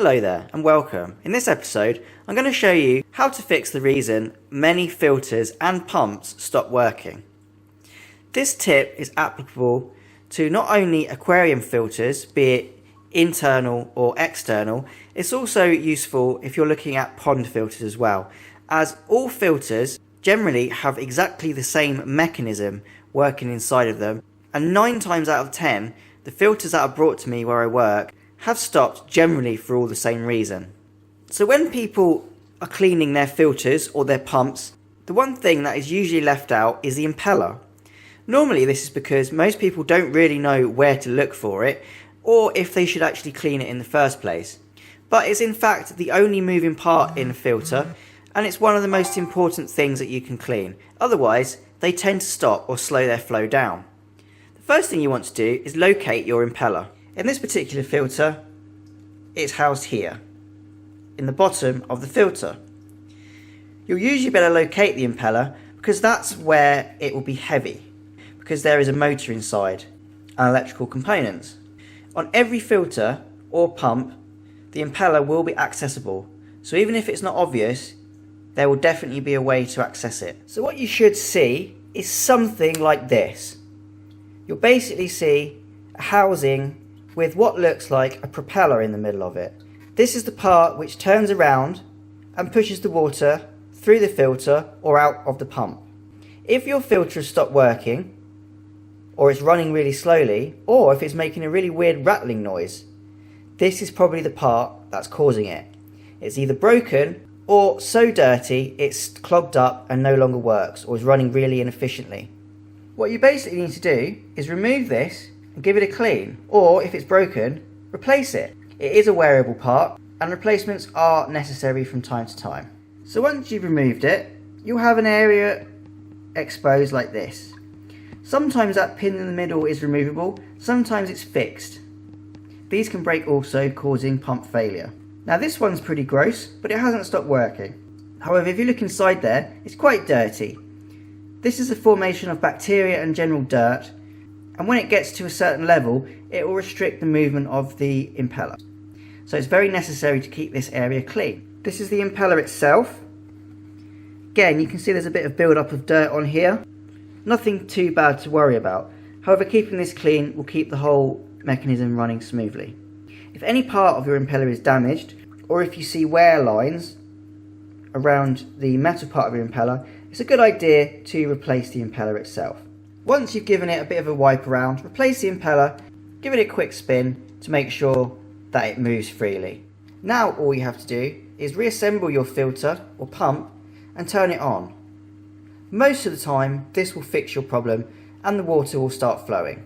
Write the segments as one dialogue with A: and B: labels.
A: Hello there and welcome. In this episode I'm going to show you how to fix the reason many filters and pumps stop working. This tip is applicable to not only aquarium filters, be it internal or external, it's also useful if you're looking at pond filters as well, as all filters generally have exactly the same mechanism working inside of them, and 9 times out of 10 the filters that are brought to me where I work have stopped generally for all the same reason. So when people are cleaning their filters or their pumps, the one thing that is usually left out is the impeller. Normally this is because most people don't really know where to look for it or if they should actually clean it in the first place. But it's in fact the only moving part in a filter, and it's one of the most important things that you can clean. Otherwise they tend to stop or slow their flow down. The first thing you want to do is locate your impeller. In this particular filter, it's housed here, in the bottom of the filter. You'll usually better locate the impeller because that's where it will be heavy, because there is a motor inside and electrical components. On every filter or pump, the impeller will be accessible, so even if it's not obvious, there will definitely be a way to access it. So what you should see is something like this. You'll basically see a housing with what looks like a propeller in the middle of it. This is the part which turns around and pushes the water through the filter or out of the pump. If your filter has stopped working, or it's running really slowly, or if it's making a really weird rattling noise, this is probably the part that's causing it. It's either broken or so dirty it's clogged up and no longer works, or is running really inefficiently. What you basically need to do is remove this and give it a clean, or if it's broken, replace it. It is a wearable part and replacements are necessary from time to time. So once you've removed it, you'll have an area exposed like this. Sometimes that pin in the middle is removable, sometimes it's fixed. These can break also, causing pump failure. Now this one's pretty gross, but it hasn't stopped working. However, if you look inside there, it's quite dirty. This is a formation of bacteria and general dirt, and when it gets to a certain level, it will restrict the movement of the impeller. So it's very necessary to keep this area clean. This is the impeller itself. Again, you can see there's a bit of build-up of dirt on here. Nothing too bad to worry about. However, keeping this clean will keep the whole mechanism running smoothly. If any part of your impeller is damaged, or if you see wear lines around the metal part of your impeller, it's a good idea to replace the impeller itself. Once you've given it a bit of a wipe around, replace the impeller, give it a quick spin to make sure that it moves freely. Now all you have to do is reassemble your filter or pump and turn it on. Most of the time this will fix your problem and the water will start flowing.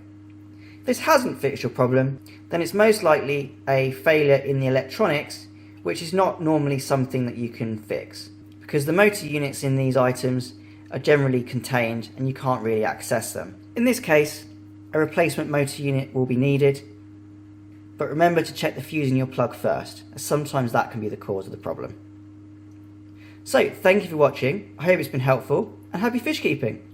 A: If this hasn't fixed your problem, then it's most likely a failure in the electronics, which is not normally something that you can fix, because the motor units in these items are generally contained and you can't really access them. In this case, a replacement motor unit will be needed, but remember to check the fuse in your plug first, as sometimes that can be the cause of the problem. So thank you for watching, I hope it's been helpful, and happy fish keeping!